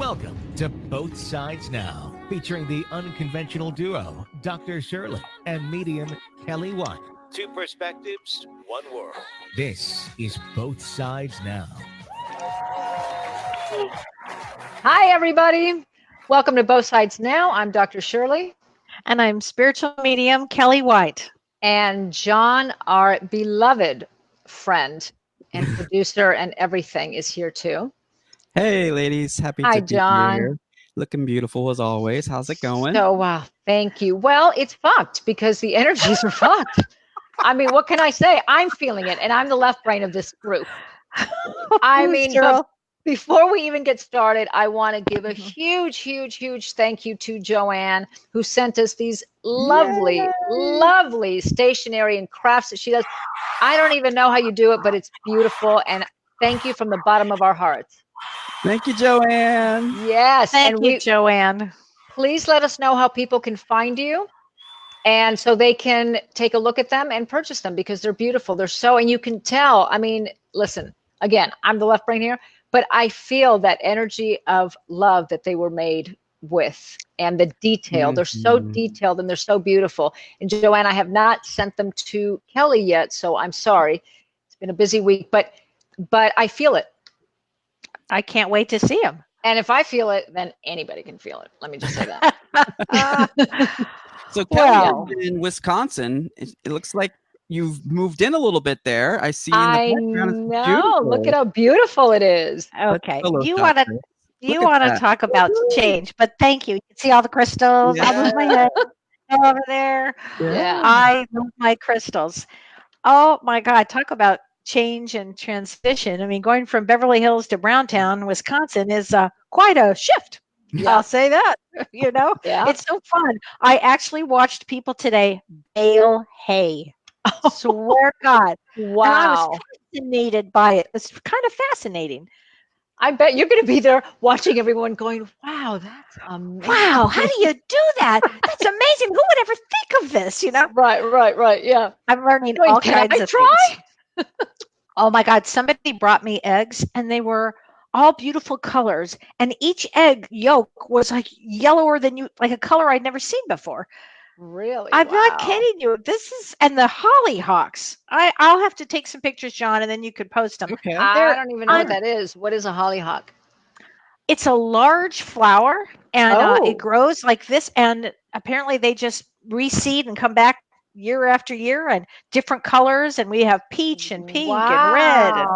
Welcome to Both Sides Now, featuring the unconventional duo, Dr. Shirley and medium Kelly White. Two perspectives, one world. This is Both Sides Now. Hi, everybody. Welcome to Both Sides Now. I'm Dr. Shirley. And I'm spiritual medium Kelly White. And John, our beloved friend and producer and everything, is here too. Hey, ladies. Happy Hi, to be John. here. Looking beautiful as always. How's it going? So, wow. Thank you. Well, it's fucked because the energies are fucked. I mean, what can I say? I'm feeling it, and I'm the left brain of this group. I mean, but before we even get started, I want to give a huge thank you to Joanne, who sent us these lovely stationery and crafts that she does. I don't even know how you do it, but it's beautiful. And thank you from the bottom of our hearts. Thank you, Joanne. Yes. Thank you, Joanne. Please let us know how people can find you. And so they can take a look at them and purchase them because they're beautiful. They're so, and you can tell, I mean, listen, again, I'm the left brain here, but I feel that energy of love that they were made with and the detail. They're so detailed and they're so beautiful. And Joanne, I have not sent them to Kelly yet, so I'm sorry. It's been a busy week, but I feel it. I can't wait to see them. And if I feel it, then anybody can feel it. Let me just say that. So Kelly, in Wisconsin, it looks like you've moved in a little bit there. I see. I know. Look at how beautiful it is. Okay, you want to talk about change, but thank you. You can see all the crystals. Yeah. I love my head over there. Yeah. I love my crystals. Oh my God! Talk about change and transition. I mean, going from Beverly Hills to Browntown, Wisconsin, is quite a shift. Yeah. I'll say that. It's so fun. I actually watched people today bale hay. Swear to God. Wow. And I was fascinated by it. It's kind of fascinating. I bet you're going to be there watching everyone going, wow, that's amazing. Wow, how do you do that? That's amazing. Who would ever think of this, Right. Yeah. I'm learning all kinds of things. Oh my God. Somebody brought me eggs and they were all beautiful colors. And each egg yolk was like yellower than like a color I'd never seen before. Really? I'm not kidding you. And the hollyhocks. I'll have to take some pictures, John, and then you could post them. Okay. I don't even know what that is. What is a hollyhock? It's a large flower, and it grows like this. And apparently they just reseed and come back year after year and different colors. And we have peach and pink and red and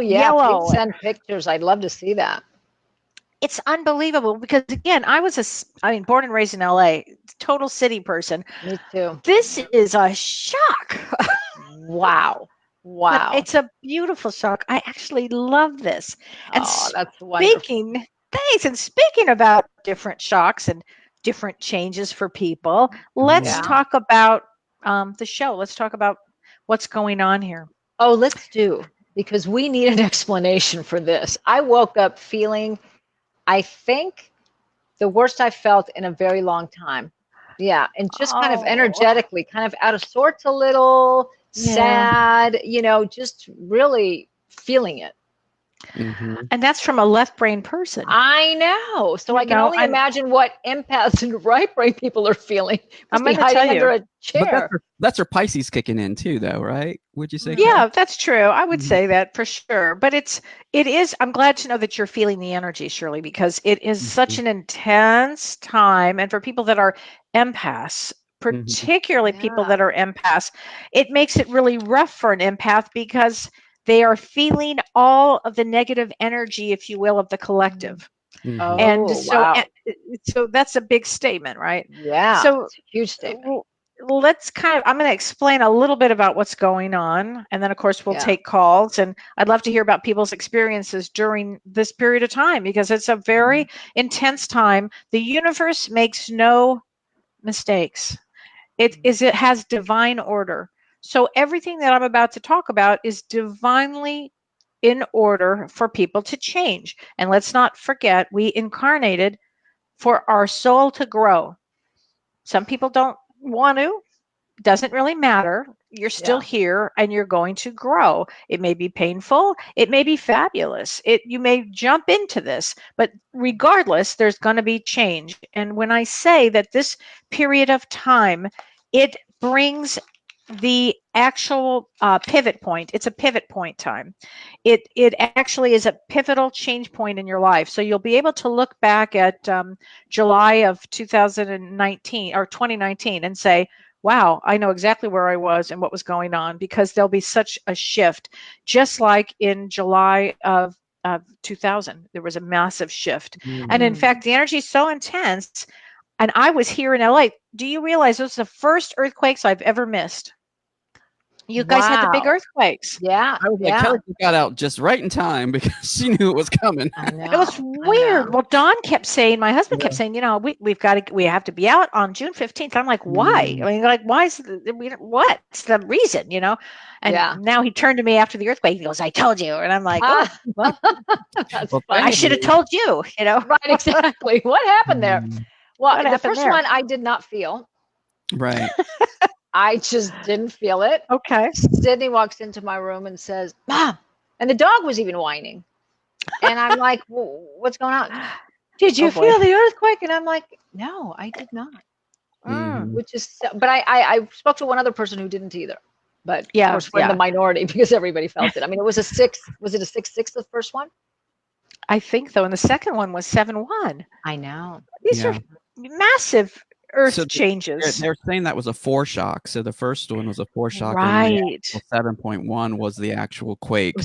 yellow. Please send pictures. I'd love to see that. It's unbelievable because, again, born and raised in LA, total city person. Me too. This is a shock. Wow. But it's a beautiful shock. I actually love this. And that's wonderful. Speaking about different shocks and different changes for people, let's talk about the show. Let's talk about what's going on here. Oh, let's do, because we need an explanation for this. I woke up feeling, I think, the worst I've felt in a very long time. Yeah. And just kind of energetically, kind of out of sorts a little, sad, just really feeling it. Mm-hmm. And that's from a left brain person. I know. So I can only imagine what empaths and right brain people are feeling. I'm going to tell you. Under a chair. But that's her Pisces kicking in too, though, right? Would you say? Yeah, that's true. I would say that for sure. But it is. I'm glad to know that you're feeling the energy, Shirley, because it is such an intense time. And for people that are empaths, particularly people that are empaths, it makes it really rough for an empath because they are feeling all of the negative energy, if you will, of the collective. Mm-hmm. And so that's a big statement, right? Yeah. So it's a huge statement. I'm going to explain a little bit about what's going on. And then, of course, we'll take calls. And I'd love to hear about people's experiences during this period of time, because it's a very intense time. The universe makes no mistakes. It has divine order. So everything that I'm about to talk about is divinely in order for people to change. And let's not forget, we incarnated for our soul to grow. Some people don't want to. Doesn't really matter. you're still here and you're going to grow. It may be painful. It may be fabulous. You may jump into this, but regardless, there's going to be change. And when I say that this period of time, it brings the actual pivot point. It's a pivot point time. It actually is a pivotal change point in your life. So you'll be able to look back at July of 2019 or 2019 and say, wow, I know exactly where I was and what was going on, because there'll be such a shift. Just like in July of 2000, there was a massive shift. And in fact, the energy is so intense. And I was here in LA. Do you realize this was the first earthquakes I've ever missed? You guys had the big earthquakes. Yeah. I was like, Kelly got out just right in time because she knew it was coming. I know. It was weird. Well, Don kept saying, my husband kept saying, we have to be out on June 15th. I'm like, why? I mean, like, why is what's the reason, And now he turned to me after the earthquake. He goes, I told you. And I'm like, well, that's well, funny. I should have told you, Right, exactly. What happened there? Well, the first one I did not feel. Right. I just didn't feel it. Okay. Sydney walks into my room and says, Mom, and the dog was even whining. And I'm like, well, what's going on? Did you feel the earthquake? And I'm like, no, I did not. Which is, but I spoke to one other person who didn't either. But of course, we're in the minority because everybody felt it. I mean, it was a 6. Was it a 6-6, the first one? I think so. And the second one was 7-1. I know. These are massive earth changes. They're saying that was a foreshock. So the first one was a foreshock. Right. 7.1 was the actual quake.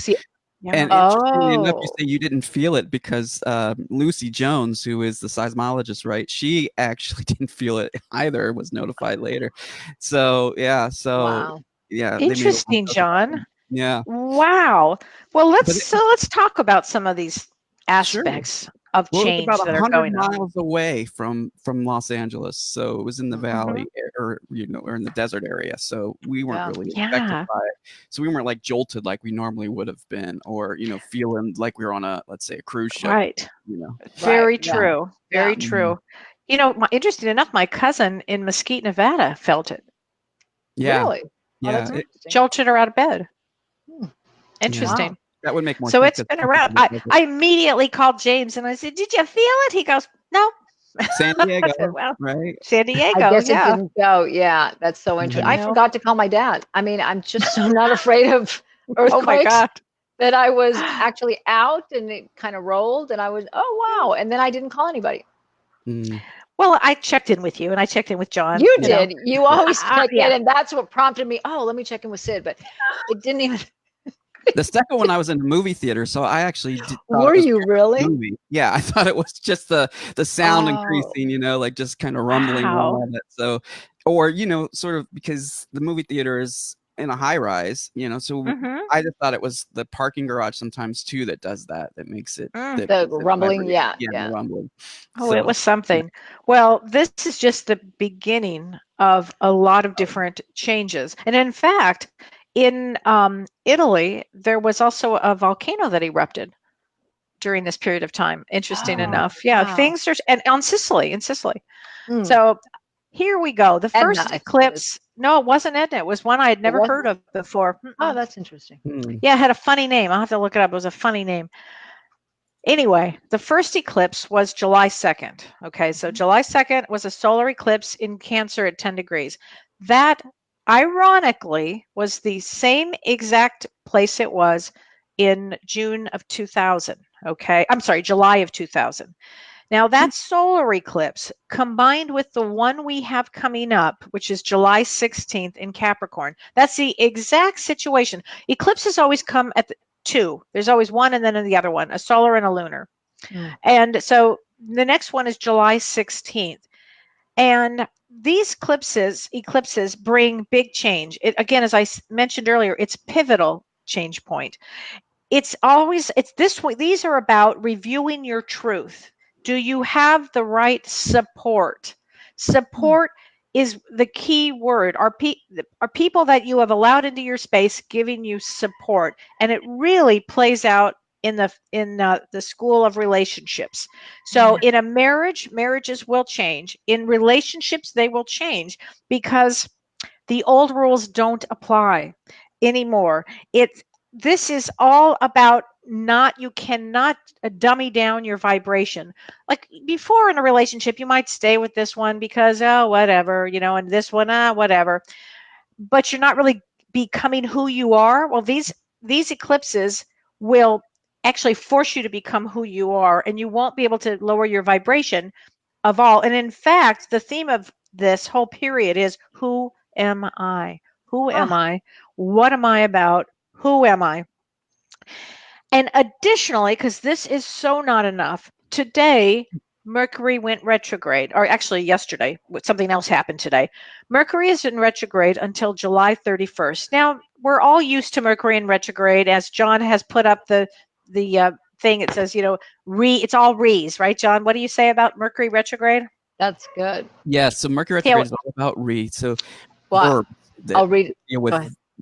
Yeah. And interestingly enough, you say you didn't feel it because Lucy Jones, who is the seismologist, right? She actually didn't feel it either. Was notified later. So Wow. Interesting, John. Yeah. Wow. Well, let's talk about some of these aspects of change about that are going on. 100 miles away from Los Angeles, so it was in the valley or in the desert area. So we weren't really affected by it. So we weren't like jolted like we normally would have been, or feeling like we were on a, let's say, a cruise ship. Right. Very true. Very true. Interesting enough, my cousin in Mesquite, Nevada, felt it. Yeah. Really? Yeah. It jolted her out of bed. Interesting. Wow. That would make more sense. So it's been around. I immediately called James and I said, did you feel it? He goes, no. San Diego, said, well, right? San Diego, I guess it didn't go. Yeah, that's so interesting. I forgot to call my dad. I mean, I'm just so not afraid of earthquakes. Oh my God. That I was actually out and it kind of rolled and I was, oh, wow. And then I didn't call anybody. Well, I checked in with you and I checked in with John. You did. You always check in, and that's what prompted me. Oh, let me check in with Sid, but it didn't even. The second one, I was in the movie theater, so I actually Were you really? Movie. Yeah, I thought it was just the sound increasing, like just kind of rumbling on it. So, or sort of because the movie theater is in a high rise, so I just thought it was the parking garage sometimes too that does that. That makes it the rumbling. The rumbling. Oh, it was something. Well, this is just the beginning of a lot of different changes, and in fact, in Italy, there was also a volcano that erupted during this period of time. Interesting enough. Yeah, wow. Things are, and in Sicily. So here we go. The first eclipse. No, it wasn't Edna. It was one I had never heard of before. Oh, that's interesting. Yeah, it had a funny name. I'll have to look it up. It was a funny name. Anyway, the first eclipse was July 2nd. Okay, so July 2nd was a solar eclipse in Cancer at 10 degrees. That ironically was the same exact place it was in June of 2000. Okay, I'm sorry, July of 2000. Now that solar eclipse combined with the one we have coming up, which is July 16th in Capricorn, that's the exact situation. Eclipses always come at two. There's always one and then the other one, a solar and a lunar. And so the next one is July 16th. And these eclipses bring big change. Again, as I mentioned earlier, it's pivotal change point. It's this way. These are about reviewing your truth. Do you have the right support? Support is the key word. Are people that you have allowed into your space giving you support? And it really plays out in the school of relationships. So in a marriage, marriages will change. In relationships, they will change because The old rules don't apply anymore. This is all about you cannot dummy down your vibration. Like before in a relationship, you might stay with this one because, oh, whatever, and this one, whatever. But you're not really becoming who you are. Well, these eclipses will actually force you to become who you are, and you won't be able to lower your vibration of all. And in fact, the theme of this whole period is, who am I? Who am I? What am I about? Who am I? And additionally, because this is so not enough, today Mercury went retrograde, or actually yesterday, something else happened today. Mercury is in retrograde until July 31st. Now, we're all used to Mercury in retrograde, as John has put up the thing. It says, it's all re's, right, John? What do you say about Mercury retrograde? That's good. Yeah, so Mercury retrograde is all about re. So verbs I'll read it with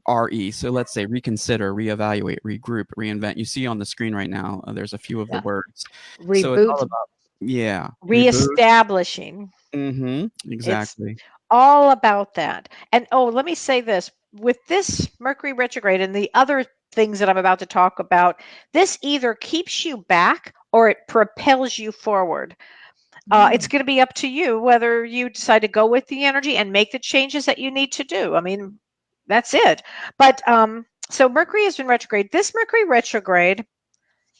RE. So let's say reconsider, reevaluate, regroup, reinvent. You see on the screen right now, there's a few of the words. Reboot. So it's all about, reestablishing. Exactly. It's all about that. And let me say this. With this Mercury retrograde and the other things that I'm about to talk about, this either keeps you back or it propels you forward. It's going to be up to you whether you decide to go with the energy and make the changes that you need to do. I mean, that's it. But so Mercury has been retrograde. This Mercury retrograde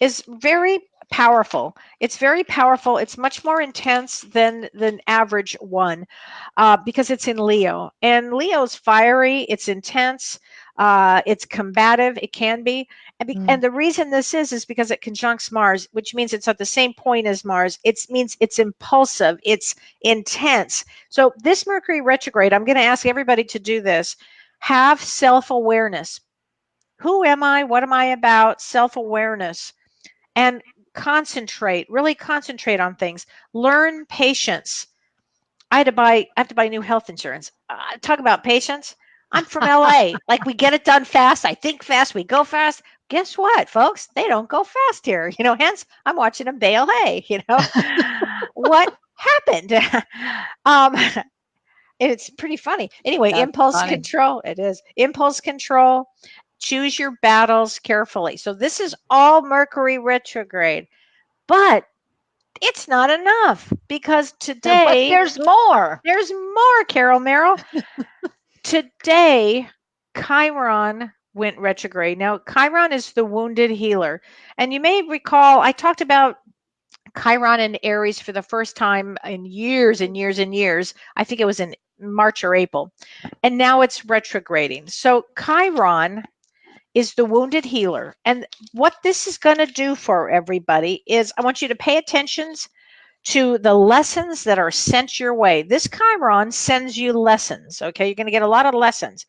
is very powerful. It's very powerful. It's much more intense than the average one because it's in Leo. And Leo's fiery. It's intense. It's combative. It can be. And the reason this is because it conjuncts Mars, which means it's at the same point as Mars. It means it's impulsive. It's intense. So this Mercury retrograde, I'm going to ask everybody to do this. Have self-awareness. Who am I? What am I about? Self-awareness. And really concentrate on things. Learn patience. I have to buy new health insurance. Talk about patience. I'm from LA. Like, we get it done fast. I think fast. We go fast. Guess what, folks? They don't go fast here. Hence I'm watching them bale hay. What happened? It's pretty funny. Anyway, That's impulse funny. control. It is impulse control. Choose your battles carefully. So this is all Mercury retrograde, but it's not enough because today. But there's more. There's more, Carol Merrill. Today, Chiron went retrograde. Now, Chiron is the wounded healer. And you may recall, I talked about Chiron and Aries for the first time in years and years and years. I think it was in March or April. And now it's retrograding. So Chiron is the wounded healer. And what this is going to do for everybody is, I want you to pay attention to the lessons that are sent your way. This Chiron sends you lessons, okay? You're going to get a lot of lessons.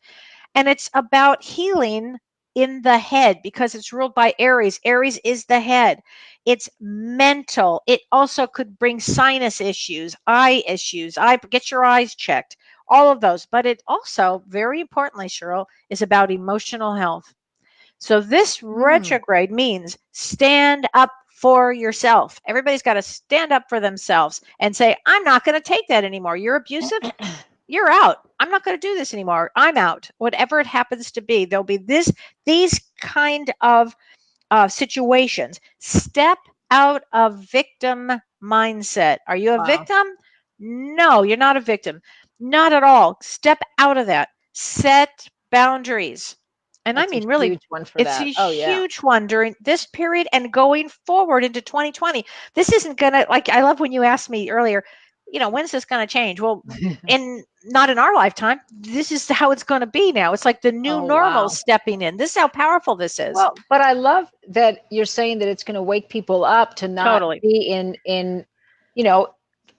And it's about healing in the head because it's ruled by Aries. Aries is the head. It's mental. It also could bring sinus issues, eye issues. Get your eyes checked, all of those. But it also, very importantly, Cheryl, is about emotional health. So this retrograde means stand up for yourself. Everybody's got to stand up for themselves and say, I'm not going to take that anymore. You're abusive. You're out. I'm not going to do this anymore. I'm out. Whatever it happens to be, there'll be these kind of situations. Step out of victim mindset. Are you a victim? No, you're not a victim. Not at all. Step out of that. Set boundaries. And That's I mean, really, huge one for it's that. a huge one during this period and going forward into 2020. This isn't going to, I love when you asked me earlier, when's this going to change? Well, not in our lifetime. This is how it's going to be now. It's like the new normal stepping in. This is how powerful this is. Well, but I love that you're saying that it's going to wake people up to not be in,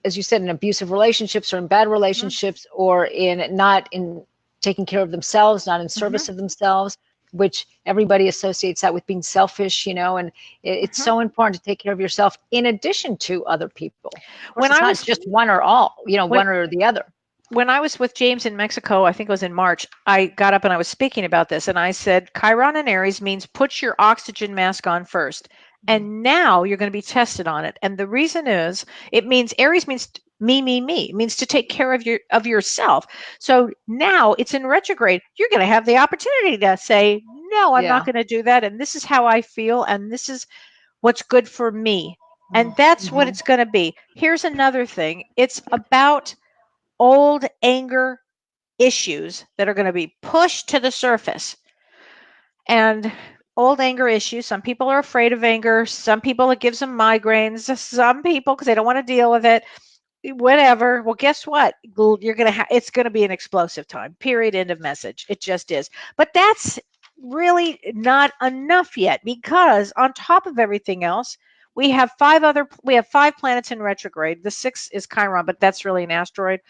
as you said, in abusive relationships or in bad relationships or not in taking care of themselves, not in service of themselves, which everybody associates that with being selfish, and it's so important to take care of yourself in addition to other people. When it's not just one or all, one or the other. When I was with James in Mexico, I think it was in March, I got up and I was speaking about this and I said, Chiron and Aries means put your oxygen mask on first. And now you're going to be tested on it. And the reason is, Aries means Me. It means to take care of yourself. So now it's in retrograde. You're going to have the opportunity to say, no, I'm not going to do that. And this is how I feel. And this is what's good for me. And that's what it's going to be. Here's another thing. It's about old anger issues that are going to be pushed to the surface. And old anger issues, some people are afraid of anger. Some people, it gives them migraines. Some people, because they don't want to deal with it, whatever. Well, guess what? You're going to it's going to be an explosive time, period, end of message. It just is. But that's really not enough yet, because on top of everything else, we have five planets in retrograde. The sixth is Chiron, but that's really an asteroid.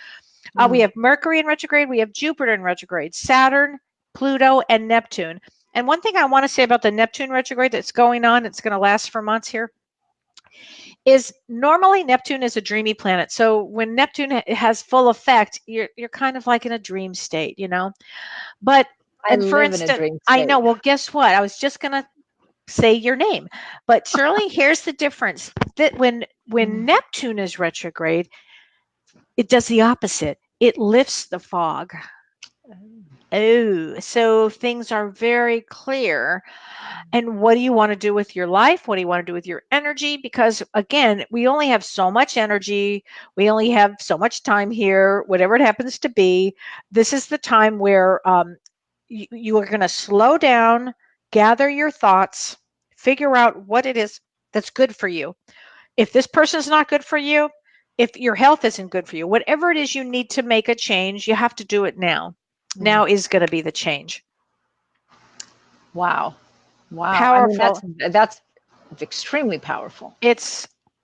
We have Mercury in retrograde. We have Jupiter in retrograde, Saturn, Pluto, and Neptune. And one thing I want to say about the Neptune retrograde that's going on, it's going to last for months here, is normally Neptune is a dreamy planet. So when Neptune has full effect, you're kind of like in a dream state, you know. But for instance, I know. Well, guess what? I was just going to say your name, but Shirley, here's the difference. That when Neptune is retrograde, it does the opposite. It lifts the fog. Oh, so things are very clear. And what do you want to do with your life? What do you want to do with your energy? Because again, we only have so much energy. We only have so much time here, whatever it happens to be. This is the time where you are going to slow down, gather your thoughts, figure out what it is that's good for you. If this person's not good for you, if your health isn't good for you, whatever it is you need to make a change, you have to do it now. Now is going to be the change. Wow. Powerful. I mean, that's extremely powerful.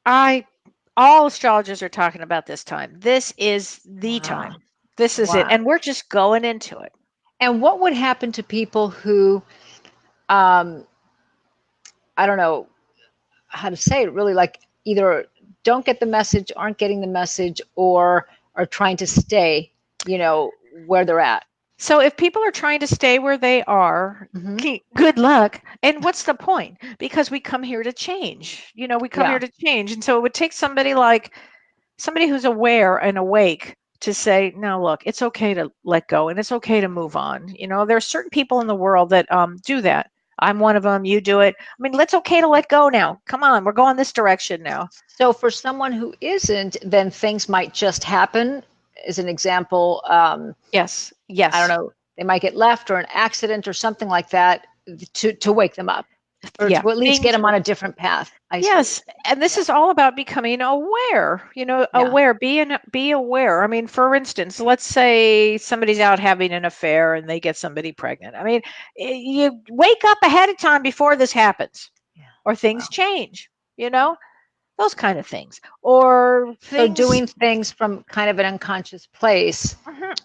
All astrologers are talking about this time. This is the time. This is it. And we're just going into it. And what would happen to people who, I don't know how to say it really, like either don't get the message, aren't getting the message, or are trying to stay, where they're at? So if people are trying to stay where they are, good luck. And what's the point? Because we come here to change. We come here to change. And so it would take somebody who's aware and awake to say, no, look, it's okay to let go and it's okay to move on. There are certain people in the world that do that. I'm one of them. You do it. I mean, it's okay to let go now. Come on, we're going this direction now. So for someone who isn't, then things might just happen. As an example, yes, I don't know, they might get left, or an accident or something like that to wake them up, or to at least get them on a different path. Yes, and this is all about becoming aware. Aware. Be aware. I mean, for instance, let's say somebody's out having an affair and they get somebody pregnant. I mean, you wake up ahead of time before this happens, or things change. Those kind of things, or things. So doing things from kind of an unconscious place.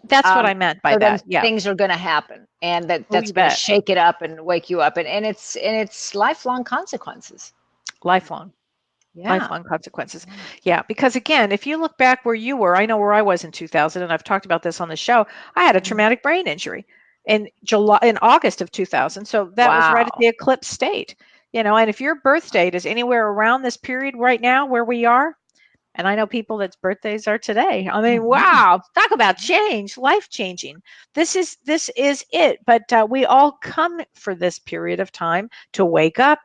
That's what I meant by that. Yeah, things are going to happen, and that's going to shake it up and wake you up, and it's lifelong consequences. Lifelong consequences. Yeah, because again, if you look back where you were, I know where I was in 2000, and I've talked about this on the show. I had a traumatic brain injury in August of 2000, so that was right at the eclipse state. And if your birth date is anywhere around this period right now where we are, and I know people that's birthdays are today. I mean, wow, talk about change, life changing. This is it. But we all come for this period of time to wake up.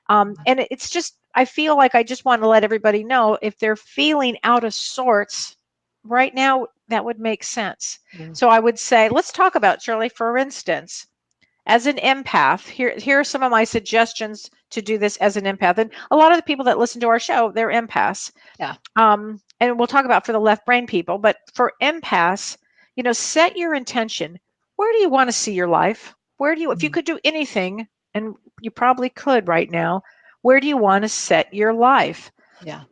And it's just, I feel like I just want to let everybody know, if they're feeling out of sorts right now, that would make sense. So I would say, let's talk about, Shirley, for instance, as an empath, here are some of my suggestions to do this as an empath. And a lot of the people that listen to our show, they're empaths. Yeah. And we'll talk about for the left brain people, but for empaths, set your intention. Where do you want to see your life? If you could do anything, and you probably could right now, where do you want to set your life? Yeah.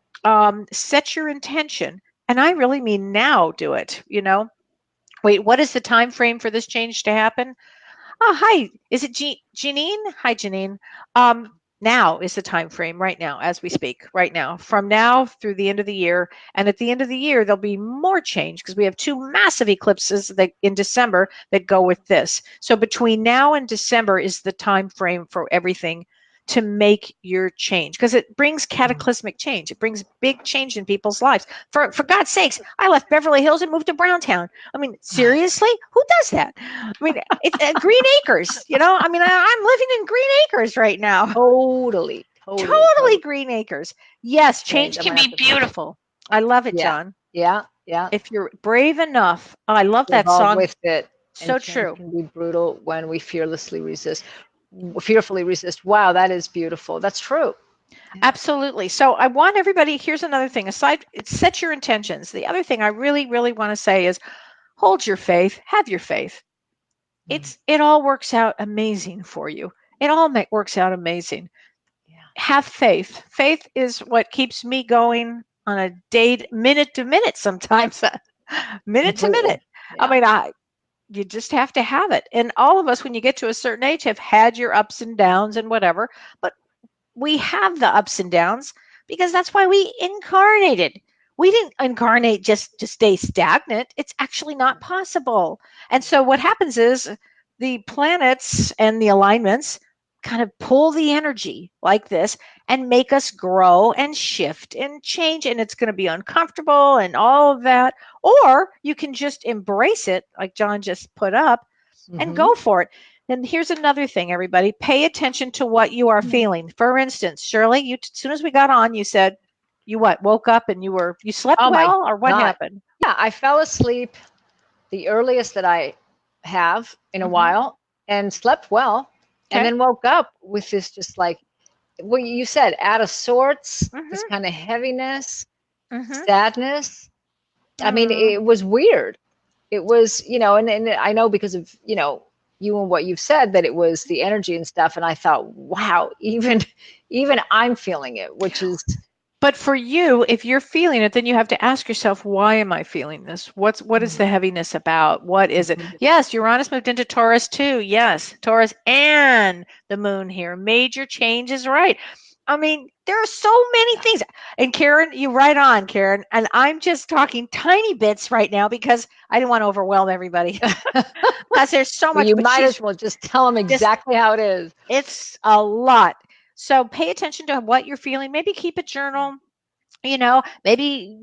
Set your intention. And I really mean now do it, Wait, what is the time frame for this change to happen? Oh, hi. Is it Janine? Hi, Janine. Now is the time frame right now as we speak, right now, from now through the end of the year. And at the end of the year, there'll be more change because we have two massive eclipses in December that go with this. So between now and December is the time frame for everything to make your change, because it brings cataclysmic change. It brings big change in people's lives. For God's sakes, I left Beverly Hills and moved to Browntown. I mean, seriously, who does that? I mean, it's Green Acres, you know. I mean, I'm living in Green Acres right now. Totally Green Acres. Yes, change can be beautiful. I love it, John. Yeah. If you're brave enough. Oh, I love that Evolve song. with it. So and true. Can be brutal when we fearfully resist. Wow, that is beautiful. That's true. Absolutely. So I want everybody, here's another thing. Set your intentions. The other thing I really, really want to say is hold your faith, have your faith. It all works out amazing for you. It all works out amazing. Have faith. Faith is what keeps me going on a minute to minute sometimes. Minute to minute. I mean, you just have to have it. And all of us, when you get to a certain age, have had your ups and downs and whatever. But we have the ups and downs because that's why we incarnated. We didn't incarnate just to stay stagnant. It's actually not possible. And so what happens is the planets and the alignments kind of pull the energy like this and make us grow and shift and change. And it's going to be uncomfortable and all of that. Or you can just embrace it, like John just put up, and go for it. And here's another thing, everybody. Pay attention to what you are feeling. For instance, Shirley, as soon as we got on, you said you woke up and you slept well, or what happened? Yeah, I fell asleep the earliest that I have in a while and slept well. And then woke up with this just like what you said, out of sorts, this kind of heaviness, sadness. I mean, it was weird. It was, and I know because of, you and what you've said, that it was the energy and stuff. And I thought, wow, even I'm feeling it, which is. But for you, if you're feeling it, then you have to ask yourself, why am I feeling this? What is the heaviness about? What is it? Yes, Uranus moved into Taurus too. Yes, Taurus and the moon here. Major changes, right? I mean, there are so many things. And Karen, you right on, Karen. And I'm just talking tiny bits right now because I didn't want to overwhelm everybody. Because there's so much. You might as well just tell them exactly how it is. It's a lot. So pay attention to what you're feeling. Maybe keep a journal. Maybe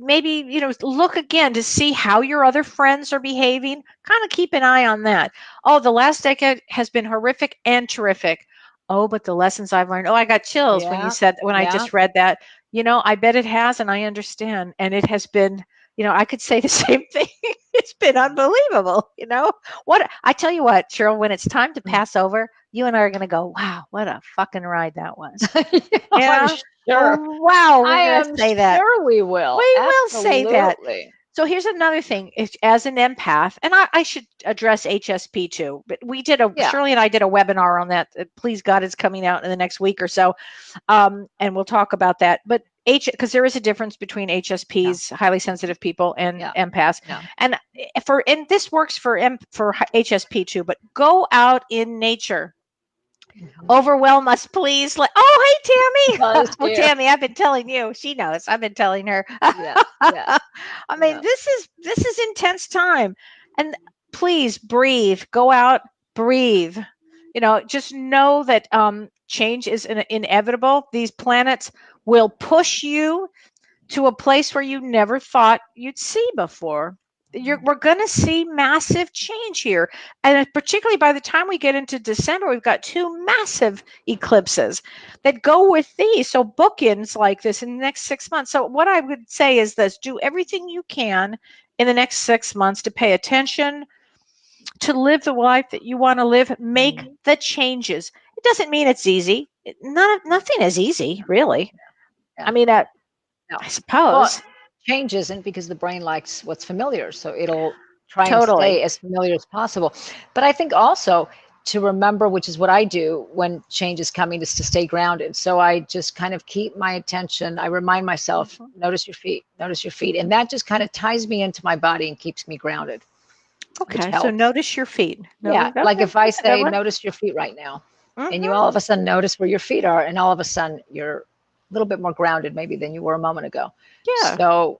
look again to see how your other friends are behaving. Kind of keep an eye on that. Oh, the last decade has been horrific and terrific. Oh, but the lessons I've learned. Oh, I got chills when you said, when I just read that. I bet it has, and I understand. And it has been, I could say the same thing. It's been unbelievable. What I tell you what, Cheryl, when it's time to pass over, you and I are going to go, wow, what a fucking ride that was. I'm sure. Oh, wow, I am say that. Sure, we will. We will say that. So here's another thing. As an empath, and I should address HSP too, but Shirley and I did a webinar on that. Please God, it's coming out in the next week or so. And we'll talk about that. But because there is a difference between HSPs, highly sensitive people, and empaths. And this works for HSP too, but go out in nature. Overwhelm us, please. Oh, hey, Tammy. Oh, Tammy, I've been telling you. She knows. I've been telling her. I mean, this is intense time. And please breathe. Go out, breathe. Just know that change is inevitable. These planets will push you to a place where you never thought you'd see before. We're going to see massive change here. And particularly by the time we get into December, we've got 2 massive eclipses that go with these. So bookends like this in the next 6 months. So what I would say is this: do everything you can in the next 6 months to pay attention, to live the life that you want to live, make the changes. It doesn't mean it's easy. Nothing is easy, really. I mean, I suppose. Well, change isn't, because the brain likes what's familiar, so it'll try and stay as familiar as possible. But I think also to remember, which is what I do when change is coming, is to stay grounded. So I just kind of keep my attention. I remind myself, notice your feet, and that just kind of ties me into my body and keeps me grounded. Okay, so notice your feet. Like if I say, notice your feet right now, and you all of a sudden notice where your feet are, and all of a sudden you're a little bit more grounded maybe than you were a moment ago. So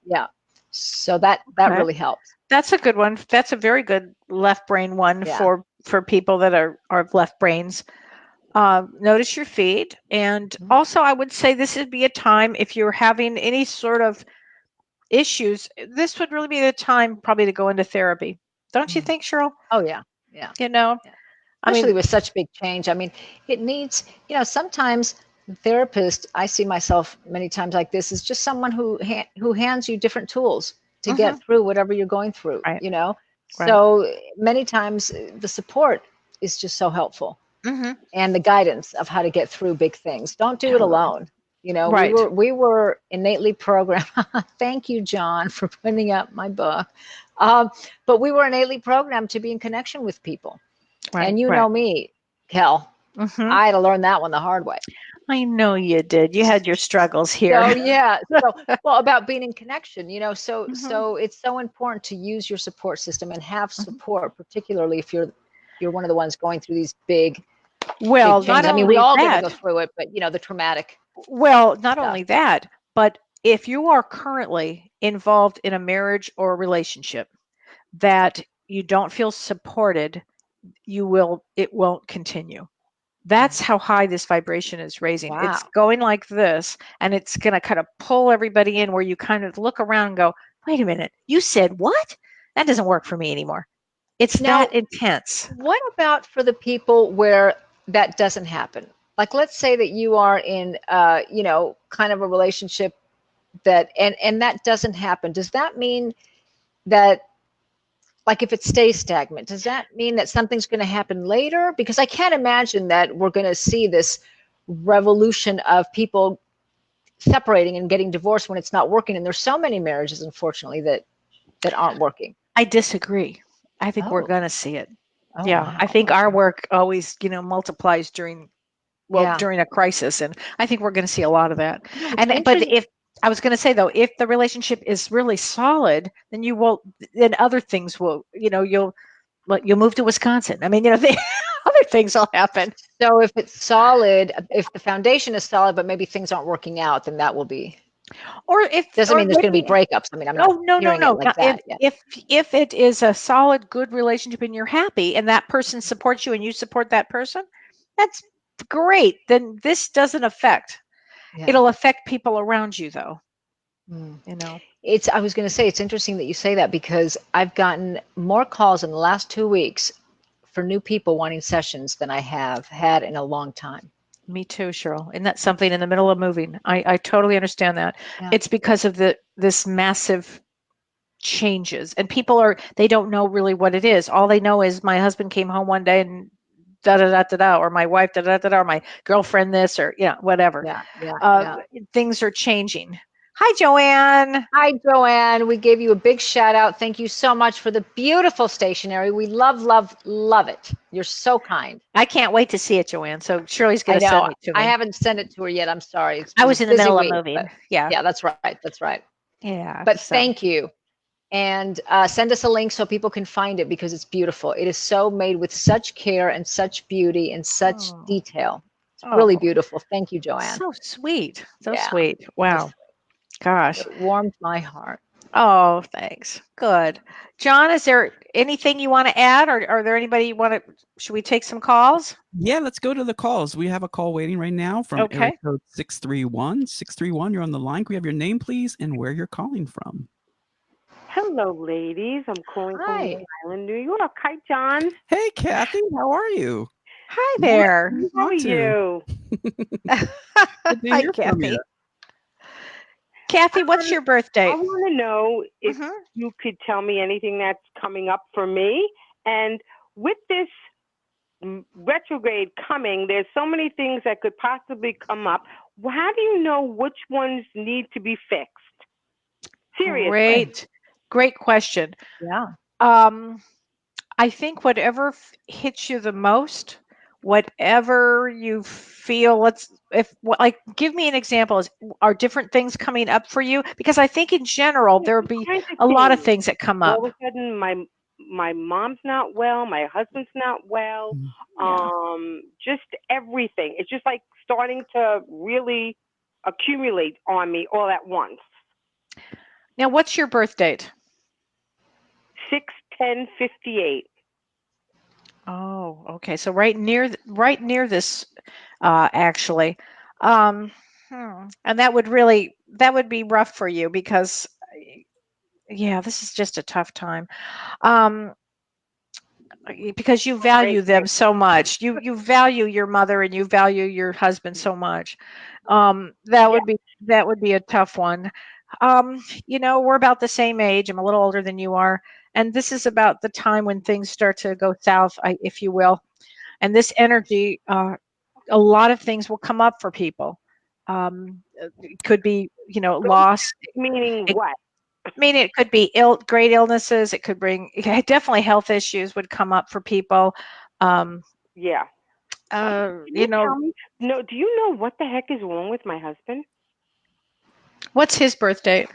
that really helps. That's a good one. That's a very good left brain one for people that are left brains. Notice your feet. And also, I would say this would be a time, if you're having any sort of issues, this would really be the time probably to go into therapy. Don't you think, Cheryl? Oh, yeah. Yeah. You know, Yeah. I Especially mean, with such big change. I mean, it needs, sometimes the therapist, I see myself many times like this, is just someone who hands you different tools to get through whatever you're going through, right. Right. So many times the support is just so helpful, and the guidance of how to get through big things. Don't do it alone. Right. We were innately programmed. Thank you, John, for putting up my book. But we were innately programmed to be in connection with people. Right. And you know me, Kel. I had to learn that one the hard way. I know you did. You had your struggles here. So yeah. Well, about being in connection, so it's so important to use your support system and have support, particularly if you're one of the ones going through these big changes. Not I mean, only we all that, gonna go through it, but the traumatic. Well, not only that, but if you are currently involved in a marriage or a relationship that you don't feel supported, it won't continue. That's how high this vibration is raising. Wow. It's going like this, and it's going to kind of pull everybody in where you kind of look around and go, wait a minute, you said what? That doesn't work for me anymore. It's that intense. What about for the people where that doesn't happen? Like, let's say that you are in, kind of a relationship that, and that doesn't happen. Does that mean that, like, if it stays stagnant, does that mean that something's going to happen later? Because I can't imagine that we're going to see this revolution of people separating and getting divorced when it's not working. And there's so many marriages, unfortunately, that aren't working. I disagree. I think we're going to see it. Oh, yeah. wow. I think our work always, multiplies during a crisis. And I think we're going to see a lot of that. But if I was going to say, though, if the relationship is really solid, then other things will, you'll move to Wisconsin. I mean, other things will happen. So if it's solid, if the foundation is solid, but maybe things aren't working out, then that will be. Or if doesn't mean there's going to be breakups. I mean, I'm not hearing it like that. If it is a solid, good relationship and you're happy, and that person supports you and you support that person, that's great. Then this doesn't affect. Yeah. It'll affect people around you, though. I was going to say, it's interesting that you say that, because I've gotten more calls in the last 2 weeks for new people wanting sessions than I have had in a long time. Me too, Cheryl. Isn't that something in the middle of moving? I totally understand that. Yeah. It's because of this massive changes, and people they don't know really what it is. All they know is my husband came home one day and da da da da da, or my wife da da da da, or my girlfriend this, or whatever. Things are changing. Hi, Joanne. Hi, Joanne. We gave you a big shout out. Thank you so much for the beautiful stationery. We love, love, love it. You're so kind. I can't wait to see it, Joanne. So Shirley's going to send it to me. I haven't sent it to her yet. I'm sorry. I was in the middle of moving. Yeah, that's right. That's right. Yeah. But thank you. And send us a link so people can find it, because it's beautiful. It is so made with such care and such beauty and such detail. It's really beautiful. Thank you, Joanne. So sweet. So sweet. Wow. Gosh. It warmed my heart. Oh, thanks. Good. John, is there anything you want to add, or are there anybody should we take some calls? Yeah, let's go to the calls. We have a call waiting right now from area code 631. 631, you're on the line. Can we have your name, please, and where you're calling from? Hello, ladies. I'm calling from Long Island, New York. Hi, John. Hey, Kathy. How are you? Hi there. How are you? Hi, Kathy. Kathy, what's your birth date? I want to know if you could tell me anything that's coming up for me. And with this retrograde coming, there's so many things that could possibly come up. How do you know which ones need to be fixed? Seriously. Great question. Yeah. I think whatever hits you the most, whatever you feel, give me an example. Are different things coming up for you? Because I think in general, there will be a lot of things that come up. All of a sudden, my mom's not well, my husband's not well, just everything. It's just like starting to really accumulate on me all at once. Now, what's your birth date? 6/10/58. Oh, okay. So right near this actually. And that would be rough for you because, yeah, this is just a tough time. Because you value them so much. You value your mother and you value your husband so much. That would be a tough one. We're about the same age. I'm a little older than you are, and this is about the time when things start to go south, if you will. And this energy, a lot of things will come up for people. It could be, loss. Meaning what? Meaning it could be great illnesses. It could bring definitely health issues would come up for people. Yeah. Tell me, no, do you know what the heck is wrong with my husband? What's his birth date?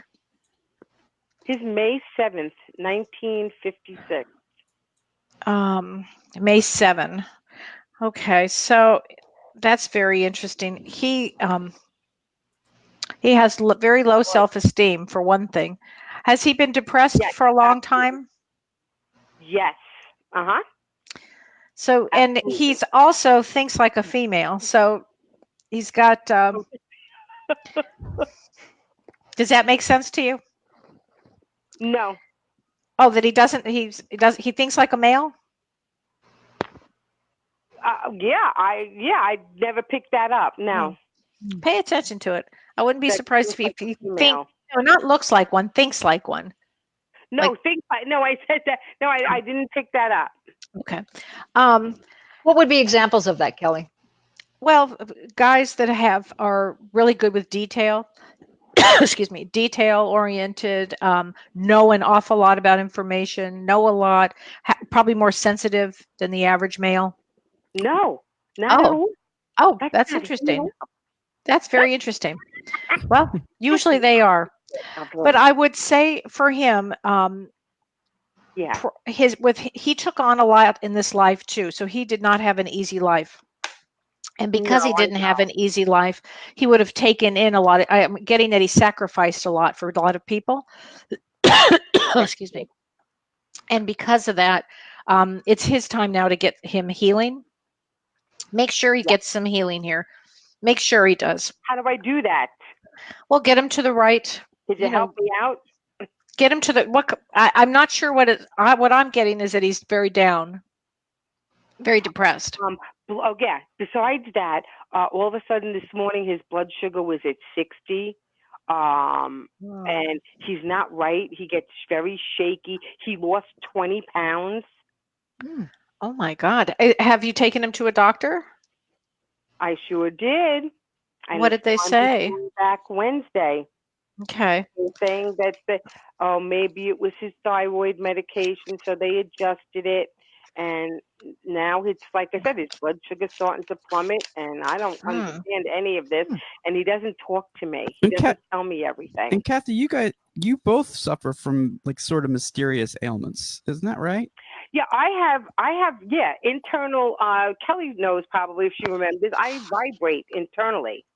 His May 7th, 1956. May 7. Okay, so that's very interesting. He has very low self-esteem, for one thing. Has he been depressed for a long time? Yes. Uh-huh. So, and he's also thinks like a female. So he's got, does that make sense to you? No. Oh, that he thinks like a male? I never picked that up. No. Pay attention to it. I wouldn't be surprised if he thinks, not looks like one, thinks like one. No, no, I said that. No, I didn't pick that up. Okay. What would be examples of that, Kelly? Well, guys that are really good with detail, excuse me, detail oriented, know an awful lot about information, know a lot, probably more sensitive than the average male. No, not at all. Oh, that's interesting. That's very interesting. Well, usually they are. But I would say for him, he took on a lot in this life too. So he did not have an easy life. And because he didn't have an easy life, he would have taken in a lot. I'm getting that he sacrificed a lot for a lot of people. Excuse me. And because of that, it's his time now to get him healing. Make sure he gets some healing here. Make sure he does. How do I do that? Well, get him to the right. Could you help me out? Get him to the I'm not sure what I'm getting is that he's very down, very depressed. Oh yeah. Besides that, all of a sudden this morning his blood sugar was at 60. And he's not right. He gets very shaky. He lost 20 pounds. Oh my God. Have you taken him to a doctor? I sure did. And what did they say? Back Wednesday. Okay. They're saying that maybe it was his thyroid medication, so they adjusted it. And now it's like I said, his blood sugar's starting to plummet, and I don't understand any of this. And he doesn't talk to me. He doesn't tell me everything. And Kathy, you both suffer from like sort of mysterious ailments, isn't that right? Yeah, I have internal. Kelly knows probably if she remembers. I vibrate internally.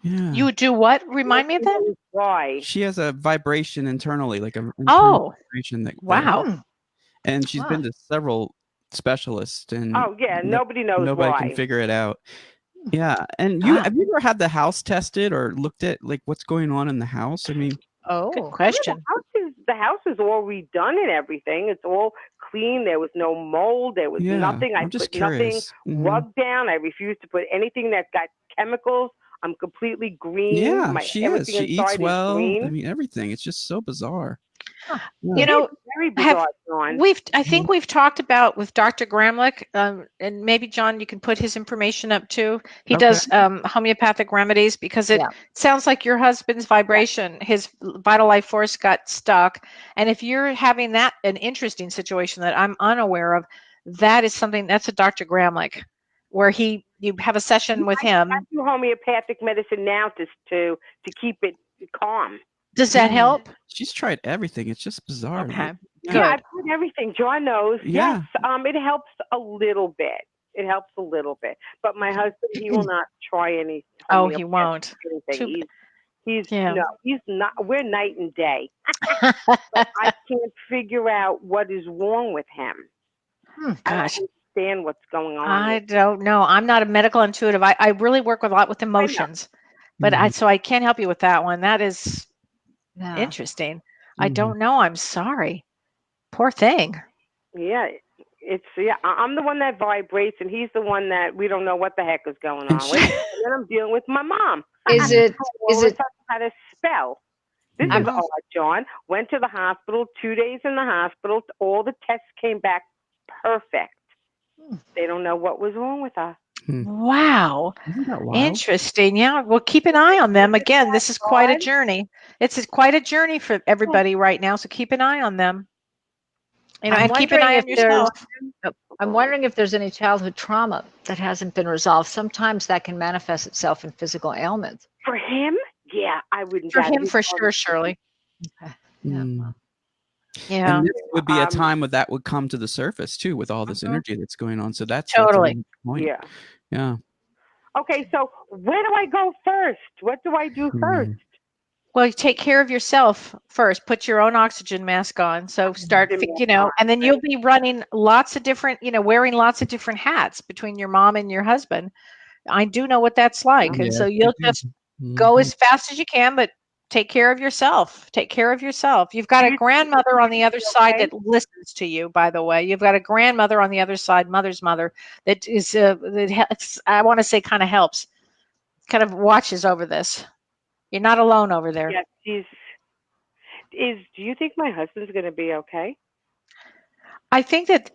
Yeah. You do what? Remind me of that. Why? She has a vibration internally, like a vibration that. Wow. And she's been to several specialists, and nobody knows nobody why. can figure it out. Yeah, and have you ever had the house tested or looked at like what's going on in the house? I mean, good question. The house is all redone and everything. It's all clean. There was no mold. There was nothing. I put nothing rubbed down. I refuse to put anything that's got chemicals. I'm completely green. Yeah, she is. She eats well. I mean, everything. It's just so bizarre. Huh. Yeah. Very bizarre, John. I think we've talked about with Dr. Gramlich, and maybe John, you can put his information up too. He does homeopathic remedies because it sounds like your husband's vibration, his vital life force got stuck. And if you're having an interesting situation that I'm unaware of, that is something that's a Dr. Gramlich, where you have a session with him. I do homeopathic medicine now to keep it calm. Does that help? She's tried everything. It's just bizarre. Okay. Good. Yeah, I've tried everything. John knows. Yeah. Yes. It helps a little bit. It helps a little bit. But my husband, he will not try anything. Oh, he won't. He's not. We're night and day. But I can't figure out what is wrong with him. Gosh. understand what's going on. I don't know. I'm not a medical intuitive. I really work a lot with emotions, but so I can't help you with that one. That is interesting. I don't know. I'm sorry. Poor thing. Yeah, I'm the one that vibrates, and he's the one that we don't know what the heck is going on with. And then I'm dealing with my mom. Is it had a spell? This is odd, John. Went to the hospital, 2 days in the hospital. All the tests came back perfect. They don't know what was wrong with her. Wow. Isn't that wild? Interesting. Yeah. Well, keep an eye on them. Again, this is quite a journey. It's quite a journey for everybody right now. So keep an eye on them. You know, and keep an eye on yourself. I'm wondering if there's any childhood trauma that hasn't been resolved. Sometimes that can manifest itself in physical ailments. For him? Yeah, I wouldn't. For him, for sure, Shirley. Okay. Yeah. And this would be a time where that would come to the surface too, with all this energy that's going on. So that's totally. That's a point. Yeah. Okay, so where do I go first? What do I do first? Well, you take care of yourself first. Put your own oxygen mask on. So start, and then you'll be running lots of different, wearing lots of different hats between your mom and your husband. I do know what that's like. And so you'll just go as fast as you can, but take care of yourself. Take care of yourself. You've got a grandmother on the other side that listens to you, by the way. You've got a grandmother on the other side, mother's mother, that is, I want to say kind of helps, kind of watches over this. You're not alone over there. Yes, do you think my husband's going to be okay? I think that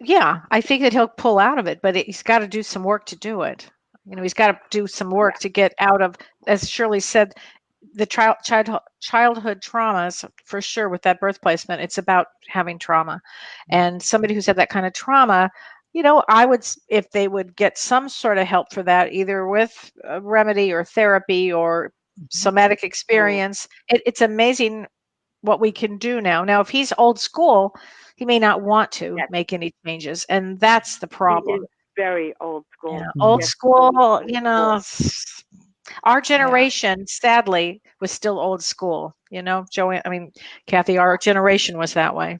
he'll pull out of it, but he's got to do some work to do it. He's got to do some work to get out of, as Shirley said, the childhood traumas, for sure. With that birth placement, it's about having trauma, and somebody who's had that kind of trauma, I would, if they would get some sort of help for that, either with a remedy or therapy or somatic experience. It's amazing what we can do now. Now, if he's old school, he may not want to make any changes, and that's the problem. He is very old school. Yeah, old school, our generation, sadly, was still old school. Joanne, Kathy, our generation was that way.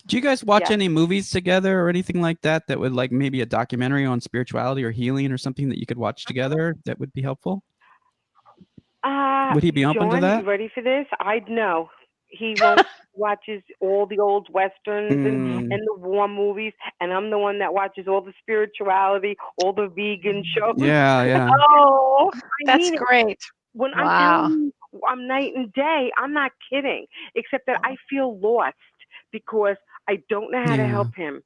Do you guys watch any movies together or anything like that would, like, maybe a documentary on spirituality or healing or something that you could watch together that would be helpful? Would he be open to that? You ready for this? I'd know. He won't watches all the old westerns and the war movies, and I'm the one that watches all the spirituality, all the vegan shows. Yeah. Oh, that's great. When I'm telling you, I'm night and day. I'm not kidding. Except that I feel lost because I don't know how to help him.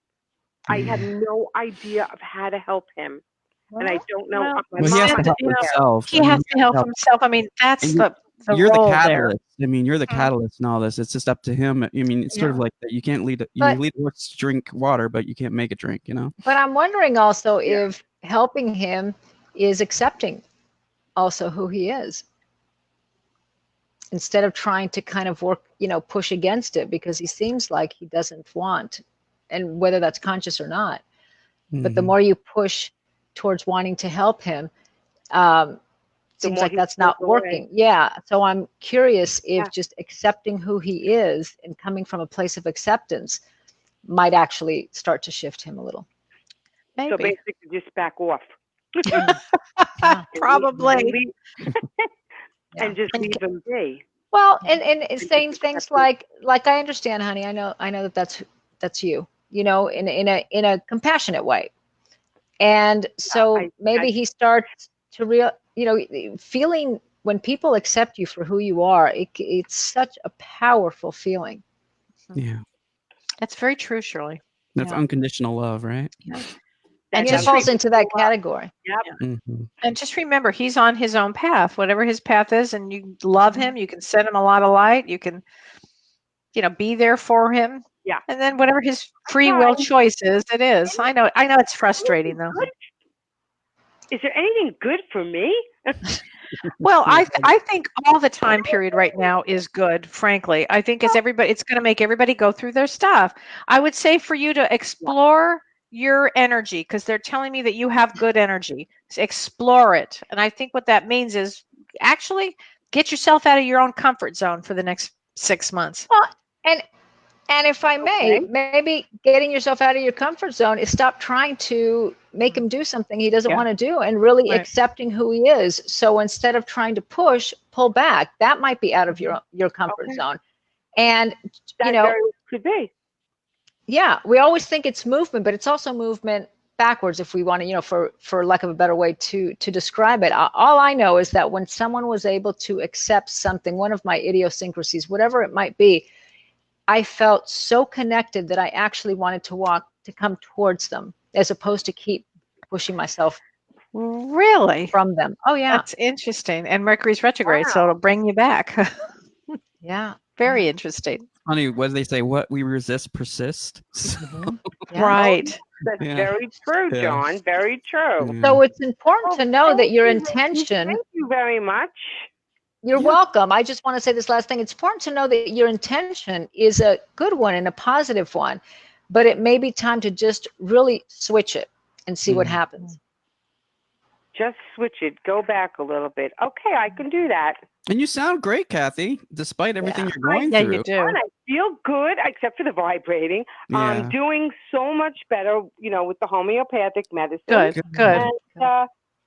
I have no idea of how to help him. And I don't know. He has to help himself. He has to help himself. That's you're the catalyst. There. You're the catalyst in all this. It's just up to him. It's sort of like that. You can't lead a horse to drink water, but you can't make it drink, But I'm wondering also if helping him is accepting also who he is, instead of trying to kind of work, push against it, because he seems like he doesn't want, and whether that's conscious or not. But the more you push towards wanting to help him, seems like that's not working. So I'm curious if just accepting who he is and coming from a place of acceptance might actually start to shift him a little. Maybe. So basically just back off. Probably. And just leave him be. Well, and saying things like I understand, honey. I know that's you, in a compassionate way. And so maybe he starts to feeling, when people accept you for who you are, it's such a powerful feeling. Yeah. That's very true, Shirley. That's unconditional love, right? Yeah. And it falls into that category. Yep. And just remember, he's on his own path, whatever his path is, and you love him. You can send him a lot of light. You can, be there for him. Yeah. And then whatever his free will choice is, it is. I know it's frustrating, though. Is there anything good for me? Well, I think all the time period right now is good, frankly. I think it's going to make everybody go through their stuff. I would say for you to explore your energy, because they're telling me that you have good energy. Explore it. And I think what that means is actually get yourself out of your own comfort zone for the next 6 months. Well, and And if I may, maybe getting yourself out of your comfort zone is stop trying to make him do something he doesn't want to do and really accepting who he is. So instead of trying to push, pull back. That might be out of your comfort zone. And, that you know, very could be. Yeah, we always think it's movement, but it's also movement backwards if we want to, you know, for lack of a better way to describe it. All I know is that when someone was able to accept something, one of my idiosyncrasies, whatever it might be, I felt so connected that I actually wanted to come towards them as opposed to keep pushing myself really from them. Oh yeah. That's interesting. And Mercury's retrograde, so it'll bring you back. Yeah. Very interesting. Funny, what do they say? What we resist persists. Right. That's very true, John. Very true. So it's important to know that your intention. Thank you very much. You're welcome. I just want to say this last thing. It's important to know that your intention is a good one and a positive one, but it may be time to just really switch it and see what happens. Just switch it. Go back a little bit. Okay, I can do that. And you sound great, Kathy, despite everything you're going through. Yeah, you do. And I feel good, except for the vibrating. I'm doing so much better, you know, with the homeopathic medicine. Good. And,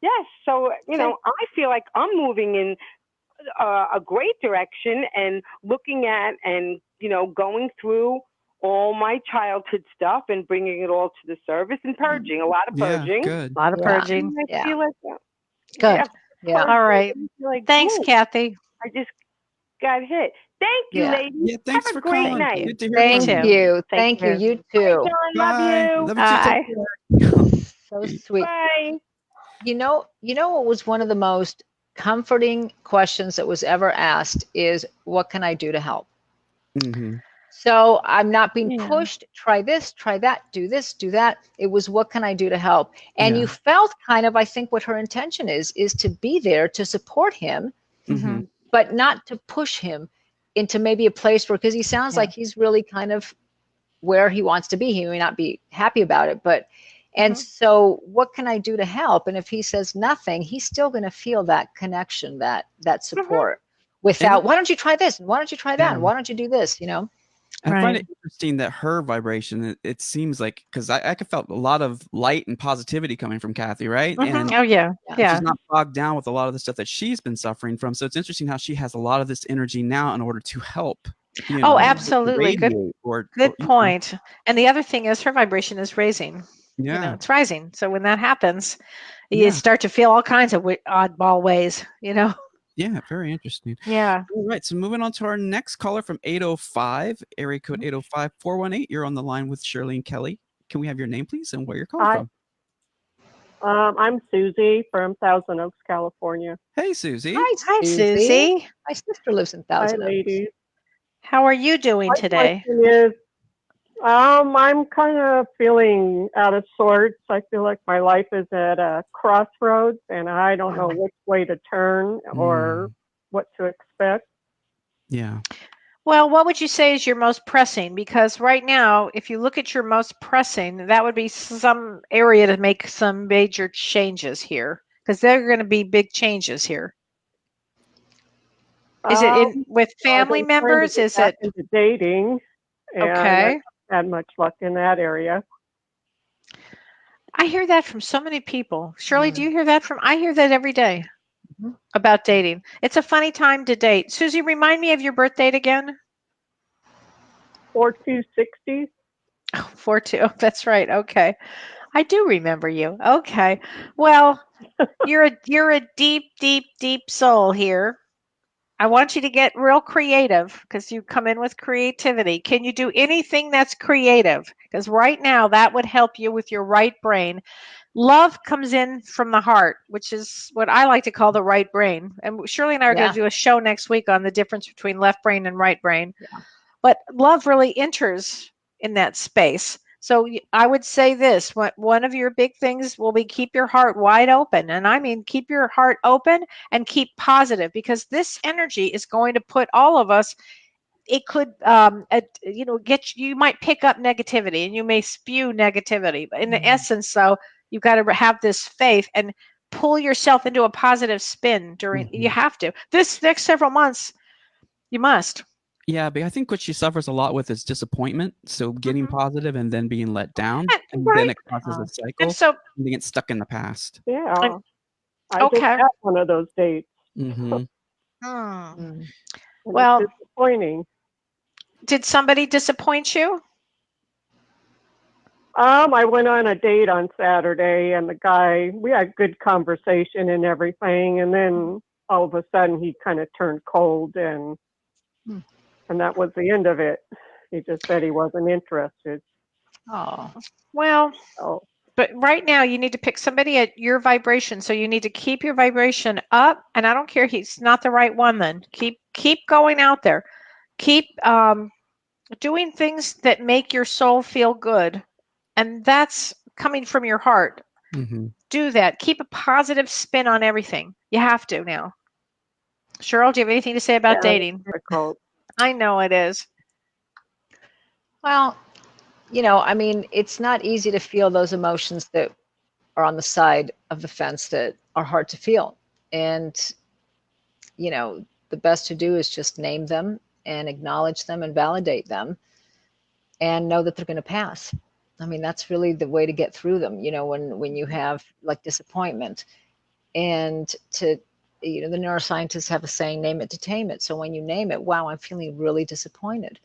yes, so, you know, I feel like I'm moving in a great direction and looking at and, you know, going through all my childhood stuff and bringing it all to the service and purging, a lot of purging. Good. A lot of purging. I feel like that. Good. Yeah. All right. Like, Thanks, Kathy. I just got hit. Thank you, ladies. Yeah, thanks Have a for great calling. night. Good to hear Thank from you. Thank you. You too. John, Bye. love you. Love you too. Take care. So sweet. Bye. You know what was one of the most comforting questions that was ever asked is, what can I do to help? So I'm not being pushed, try this, try that, do this, do that. It was, what can I do to help? And you felt kind of, I think what her intention is to be there to support him, but not to push him into maybe a place where, because he sounds like he's really kind of where he wants to be. He may not be happy about it, but, and so what can I do to help? And if he says nothing, he's still going to feel that connection, that support without, why don't you try this? And why don't you try that? And why don't you do this? You know? I find it interesting that her vibration, it seems like, because I felt a lot of light and positivity coming from Kathy, right? And she's not bogged down with a lot of the stuff that she's been suffering from. So it's interesting how she has a lot of this energy now in order to help. You know, absolutely. Good point. And the other thing is her vibration is raising. Yeah. You know, it's rising. So when that happens, you start to feel all kinds of oddball ways, you know? Yeah, very interesting. Yeah. All right, so moving on to our next caller from 805, area code 805-418. You're on the line with Shirley and Kelly. Can we have your name, please, and where you're calling from? I'm Susie from Thousand Oaks, California. Hey, Susie. Hi, Susie. My sister lives in Thousand Oaks. Ladies. How are you doing today? My question is, I'm kind of feeling out of sorts. I feel like my life is at a crossroads and I don't know which way to turn or what to expect. Yeah. Well, what would you say is your most pressing? Because right now, if you look at your most pressing, that would be some area to make some major changes here, because there are going to be big changes here. Is it with family members? Is it into dating? And had much luck in that area. I hear that from so many people. Shirley, do you hear that from? I hear that every day about dating. It's a funny time to date. Susie, remind me of your birth date again. 4260. Oh, 42. Oh, that's right. Okay. I do remember you. Okay. Well, you're a deep, deep, deep soul here. I want you to get real creative because you come in with creativity. Can you do anything that's creative? Because right now that would help you with your right brain. Love comes in from the heart, which is what I like to call the right brain. And Shirley and I are going to do a show next week on the difference between left brain and right brain. Yeah. But love really enters in that space. So I would say this, one of your big things will be keep your heart wide open. And I mean, keep your heart open and keep positive, because this energy is going to put all of us, it could, you might pick up negativity and you may spew negativity. But in the essence, though, you've got to have this faith and pull yourself into a positive spin during, you have to. This next several months, you must. Yeah, but I think what she suffers a lot with is disappointment. So getting positive and then being let down, and then it causes a cycle. And so and they get stuck in the past. Yeah. I just okay. had one of those dates. Mm-hmm. And Well, it's disappointing. did somebody disappoint you? I went on a date on Saturday, and the guy, we had good conversation and everything, and then all of a sudden he kind of turned cold, and that was the end of it. He just said he wasn't interested. Oh, Well, So, but right now you need to pick somebody at your vibration. So you need to keep your vibration up. And I don't care, he's not the right one then. Keep going out there. Keep doing things that make your soul feel good. And that's coming from your heart. Mm-hmm. Do that. Keep a positive spin on everything. You have to now. Cheryl, do you have anything to say about dating? difficult. I know it is. well, I mean, it's not easy to feel those emotions that are on the side of the fence that are hard to feel. And, the best to do is just name them and acknowledge them and validate them and know that they're going to pass. I mean, that's really the way to get through them, when you have like disappointment. And the neuroscientists have a saying, name it to tame it. So when you name it, wow, I'm feeling really disappointed.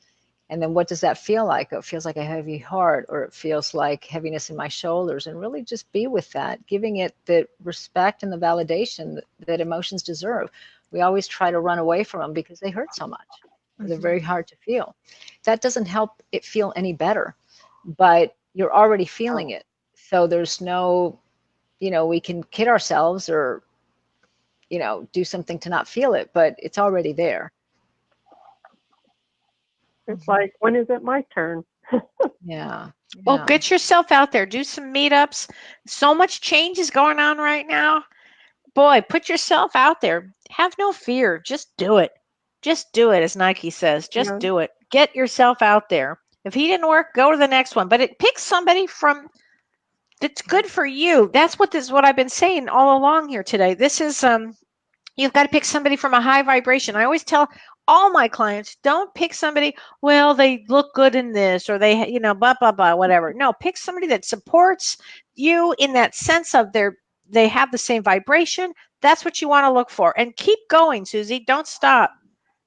And then what does that feel like? It feels like a heavy heart, or it feels like heaviness in my shoulders, and really just be with that, giving it the respect and the validation that emotions deserve. We always try to run away from them because they hurt so much. They're very hard to feel. That doesn't help it feel any better, but you're already feeling it. So there's no, we can kid ourselves or, do something to not feel it, but it's already there. It's like, when is it my turn? Yeah. Well, get yourself out there. Do some meetups. So much change is going on right now. Boy, put yourself out there. Have no fear. Just do it. Just do it, as Nike says. Just do it. Get yourself out there. If he didn't work, go to the next one. But pick somebody from that's good for you. That's what I've been saying all along here today. This is you've got to pick somebody from a high vibration. I always tell all my clients, don't pick somebody, well, they look good in this, or they, blah, blah, blah, whatever. No, pick somebody that supports you in that sense of they have the same vibration. That's what you want to look for. And keep going, Susie. Don't stop.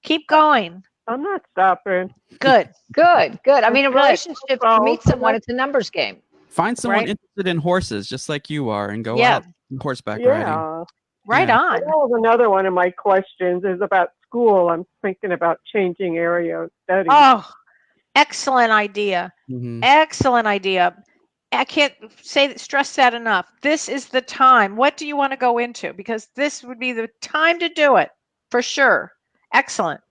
Keep going. I'm not stopping. Good. Good. I mean, a relationship, to meet someone, it's a numbers game. Find someone interested in horses, just like you are, and go out horseback riding. Right on. That was another one of my questions is about school. I'm thinking about changing area of study. Oh, excellent idea. Mm-hmm. Excellent idea. I can't stress that enough. This is the time. What do you want to go into? Because this would be the time to do it for sure. Excellent.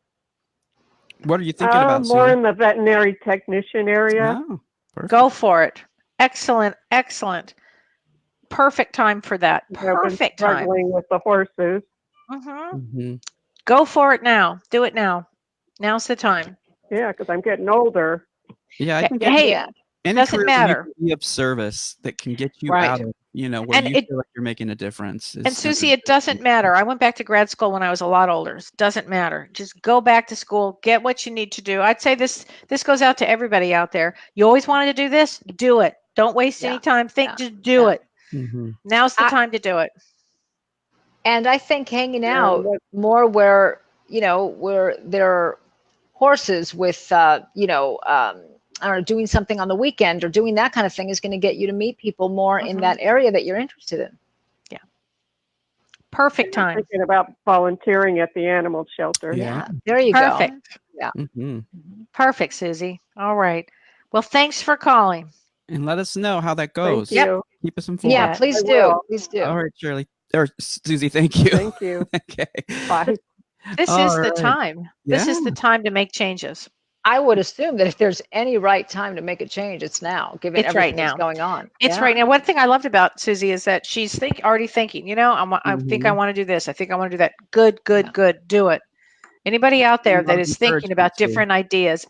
What are you thinking about? More in the veterinary technician area. Oh, go for it. Excellent. Perfect time for that. Perfect time. Struggling with the horses. Mm-hmm. Go for it now. Do it now. Now's the time. Yeah, because I'm getting older. Yeah, I think it doesn't matter. Be of service that can get you out of, where you feel like you're making a difference. And Susie, it doesn't matter. I went back to grad school when I was a lot older. It doesn't matter. Just go back to school, get what you need to do. I'd say this goes out to everybody out there. You always wanted to do this, do it. Don't waste any time. Just do it. Mm-hmm. Now's the time to do it. And I think hanging out more where there are horses with, I don't know, doing something on the weekend or doing that kind of thing is going to get you to meet people more in that area that you're interested in. Yeah. Perfect time. I'm thinking about volunteering at the animal shelter. Yeah. There you go. Perfect. Yeah. Mm-hmm. Perfect, Susie. All right. Well, thanks for calling. And let us know how that goes. Thank you. Keep us informed. Yeah, please do. Please do. All right, Shirley. Or Susie, thank you. Thank you. Okay. Bye. This is the time. This is the time to make changes. I would assume that if there's any right time to make a change, it's now, given everything that's going on. It's right now. One thing I loved about Susie is that she's already thinking, I think I want to do this. I think I want to do that. Good. Do it. Anybody out there that is thinking about different ideas,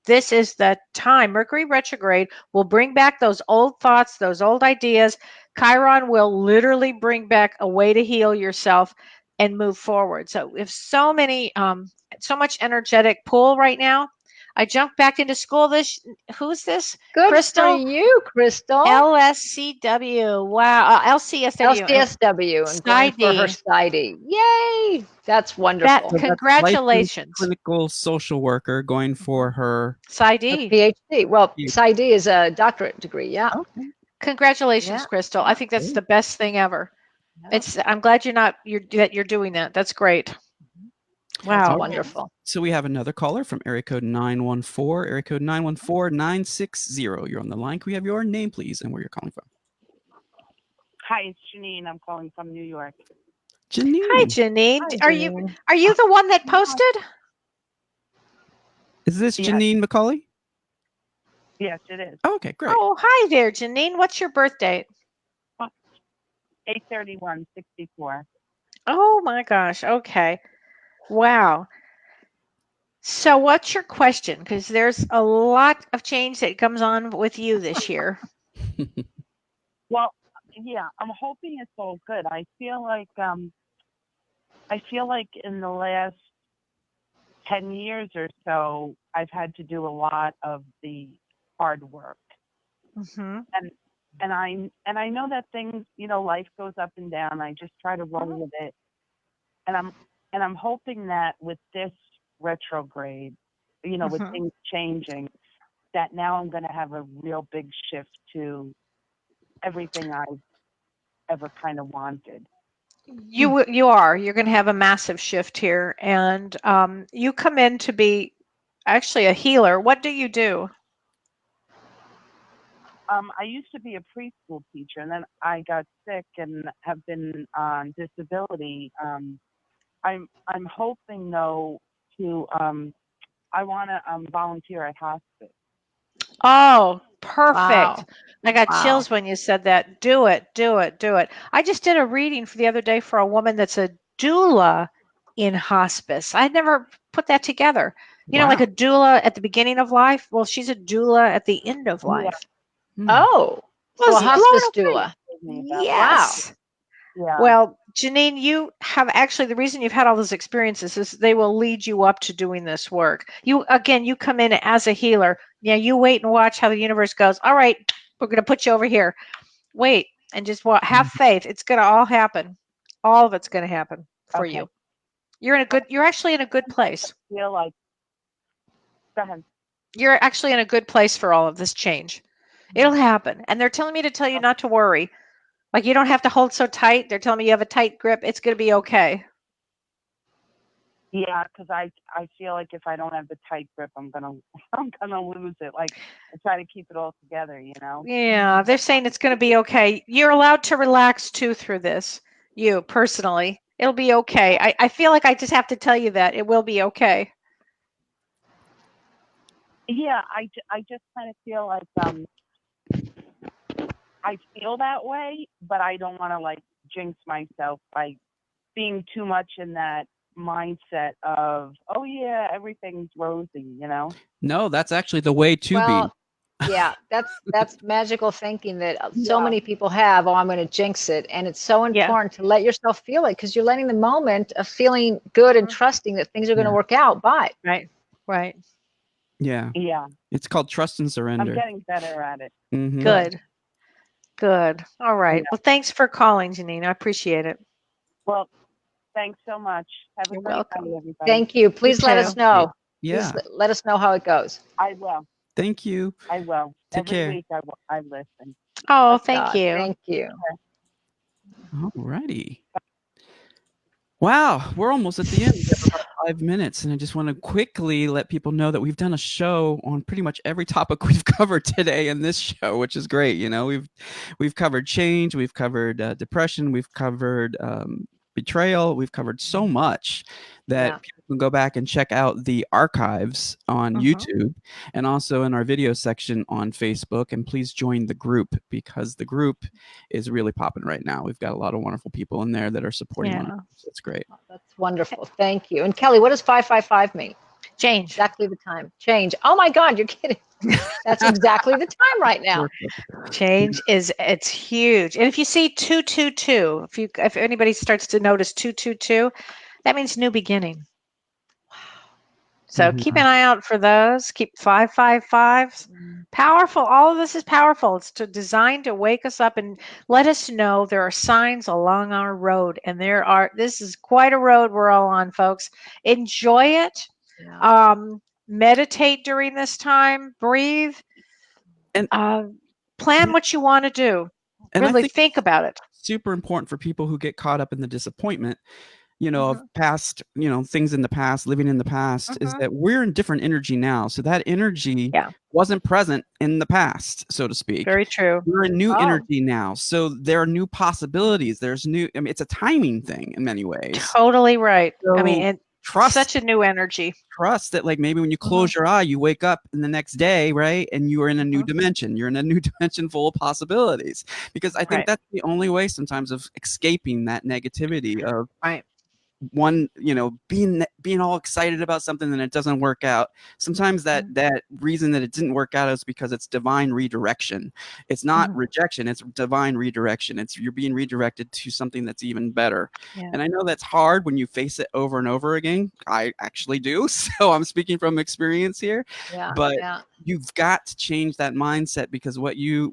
this is the time. Mercury retrograde will bring back those old thoughts, those old ideas. Chiron will literally bring back a way to heal yourself. and move forward. So we have so much energetic pull right now. I jumped back into school who's this? Good Crystal? for you, Crystal. LSCW. Wow. LCSW. LCSW and going for her PsyD. Yay! That's wonderful. Congratulations. Clinical social worker going for her PsyD. PhD. Well, PsyD is a doctorate degree. Yeah. Okay. Congratulations, Crystal. I think that's the best thing ever. Yeah. I'm glad you're doing that. That's great. Wow. That's wonderful. So we have another caller from area code 914, area code 914-960. You're on the line. Can we have your name, please, and where you're calling from? Hi, it's Janine. I'm calling from New York. Janine. Hi, Janine. Are you the one that posted? Is this Janine McCauley? Yes, it is. Oh, okay, great. Oh, hi there, Janine. What's your birth date? 8/31/64. Oh my gosh. Okay. Wow. So what's your question? Because there's a lot of change that comes on with you this year. Well, yeah, I'm hoping it's all good. I feel like in the last 10 years or so, I've had to do a lot of the hard work. Mm-hmm. And I know that things, life goes up and down. I just try to roll with it. And I'm hoping that with this retrograde, with things changing, that now I'm going to have a real big shift to everything I've ever kind of wanted. You're going to have a massive shift here, and you come in to be actually a healer. What do you do? I used to be a preschool teacher, and then I got sick and have been on disability. I'm hoping though to I want to volunteer at hospice. Oh, perfect. Wow. I got chills when you said that. Do it. I just did a reading for the other day for a woman that's a doula in hospice. I never put that together. Like a doula at the beginning of life. Well, she's a doula at the end of life. Oh, so a hospice doula. Yes. Wow. Yeah. Well, Janine, you have actually, the reason you've had all those experiences is they will lead you up to doing this work. You come in as a healer. Yeah, you wait and watch how the universe goes. All right, we're going to put you over here. Wait and just have faith. It's going to all happen. All of it's going to happen for you. You're actually in a good place. I feel like, go ahead. You're actually in a good place for all of this change. It'll happen. And they're telling me to tell you not to worry. Like, you don't have to hold so tight. They're telling me you have a tight grip. It's going to be okay. Yeah, because I feel like if I don't have the tight grip, I'm gonna lose it. Like, I try to keep it all together, Yeah, they're saying it's going to be okay. You're allowed to relax too through this. You personally, it'll be okay. I feel like I just have to tell you that it will be okay. Yeah, I just kind of feel like I feel that way, but I don't want to jinx myself by being too much in that mindset of, oh yeah, everything's rosy, No, that's actually the way to be. Yeah, that's magical thinking that so many people have. Oh, I'm going to jinx it. And it's so important to let yourself feel it, because you're letting the moment of feeling good and trusting that things are going to work out by. Right. Yeah. Yeah. It's called trust and surrender. I'm getting better at it. Mm-hmm. Good. All right. Yeah. Well, thanks for calling, Janine. I appreciate it. Well, thanks so much. Have a You're great welcome. night, everybody. Thank you. Please let us know. Yeah. Please let us know how it goes. I will. Thank you. I will. Take care. Every week I listen. Oh, thank you. Thank you. All righty. Wow, we're almost at the end. We have about 5 minutes, and I just want to quickly let people know that we've done a show on pretty much every topic we've covered today in this show, which is great. We've covered change, we've covered depression, we've covered betrayal, we've covered so much that people can go back and check out the archives on YouTube and also in our video section on Facebook. And please join the group, because the group is really popping right now. We've got a lot of wonderful people in there that are supporting us. So it's great. Oh, that's wonderful. Thank you. And Kelly, what does 555 mean? Change. Exactly the time. Change. Oh my God, you're kidding. That's exactly the time right now. Change it's huge. And if you see 222, if anybody starts to notice 222, that means new beginning. So keep an eye out for those. Keep 555s. Powerful. All of this is powerful. It's designed to wake us up and let us know there are signs along our road. And this is quite a road we're all on, folks. Enjoy it. Yeah. Meditate during this time. Breathe. And plan what you want to do. And really think about it. Super important for people who get caught up in the disappointment, of past, things in the past, living in the past, is that we're in different energy now. So that energy wasn't present in the past, so to speak. Very true. We're in new energy now. So there are new possibilities. It's a timing thing in many ways. Totally right. So and trust, such a new energy. Trust that, like, maybe when you close your eye, you wake up in the next day, right? And you are in a new dimension. You're in a new dimension full of possibilities. Because I think that's the only way sometimes of escaping that negativity of one, being all excited about something and it doesn't work out. Sometimes that reason that it didn't work out is because it's divine redirection. It's not rejection, it's divine redirection. You're being redirected to something that's even better. And I know that's hard when you face it over and over again. I actually do. So I'm speaking from experience here. But you've got to change that mindset, because what you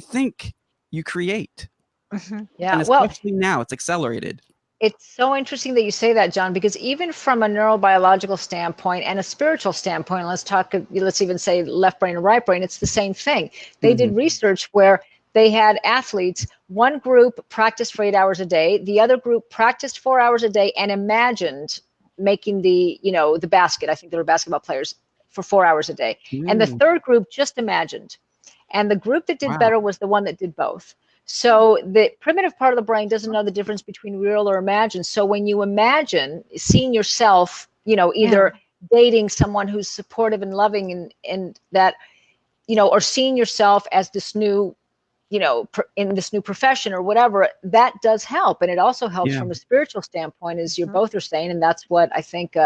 think, you create. And especially now, it's accelerated. It's so interesting that you say that, John, because even from a neurobiological standpoint and a spiritual standpoint, let's even say left brain and right brain, it's the same thing. They did research where they had athletes, one group practiced for 8 hours a day, the other group practiced 4 hours a day and imagined making the basket. I think they were basketball players, for 4 hours a day. And the third group just imagined. And the group that did better was the one that did both. So the primitive part of the brain doesn't know the difference between real or imagined. So when you imagine seeing yourself, either dating someone who's supportive and loving and that, or seeing yourself as this new, in this new profession or whatever, that does help. And it also helps from a spiritual standpoint, as you both are saying. And that's what I think,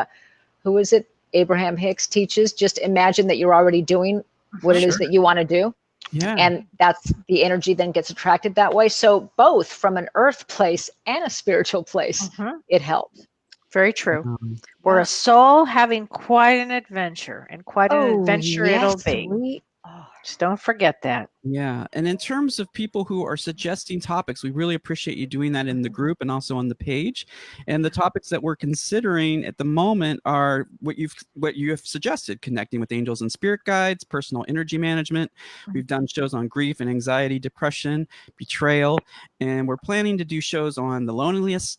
who is it? Abraham Hicks teaches. Just imagine that you're already doing what it is that you want to do. And that's the energy then gets attracted that way. So both from an earth place and a spiritual place, it helps. Very true. We're a soul having quite an adventure, and quite an adventure it'll be. Just don't forget that. Yeah. And in terms of people who are suggesting topics, we really appreciate you doing that in the group and also on the page. And the topics that we're considering at the moment are what you have suggested: connecting with angels and spirit guides, personal energy management. We've done shows on grief and anxiety, depression, betrayal, and we're planning to do shows on the loneliness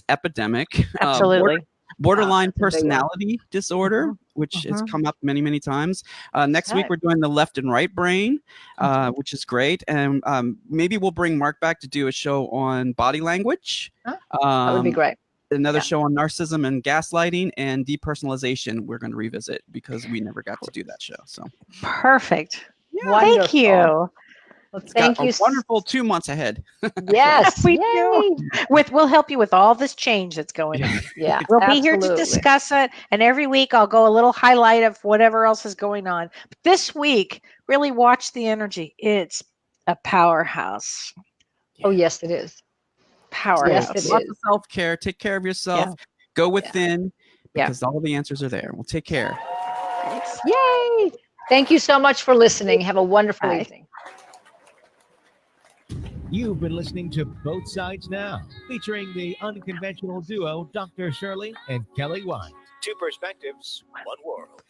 epidemic. Absolutely. Borderline personality disorder, which has come up many, many times. Next week, we're doing the left and right brain, which is great. And maybe we'll bring Mark back to do a show on body language. That would be great. Another show on narcissism and gaslighting and depersonalization we're going to revisit, because we never got to do that show. So perfect. Yeah. Thank you. Well, thank you. Wonderful 2 months ahead. Yes, we do. We'll help you with all this change that's going on. Yeah, we'll be here to discuss it. And every week I'll go a little highlight of whatever else is going on. But this week, really watch the energy. It's a powerhouse. Oh, yes, it is. Powerhouse. Yes, it Lots is. of self-care. Take care of yourself. Go within, because all the answers are there. Well, take care. Thanks. Yay. Thank you so much for listening. Have a wonderful evening. You've been listening to Both Sides Now, featuring the unconventional duo Dr. Shirley and Kelly White. Two perspectives, one world.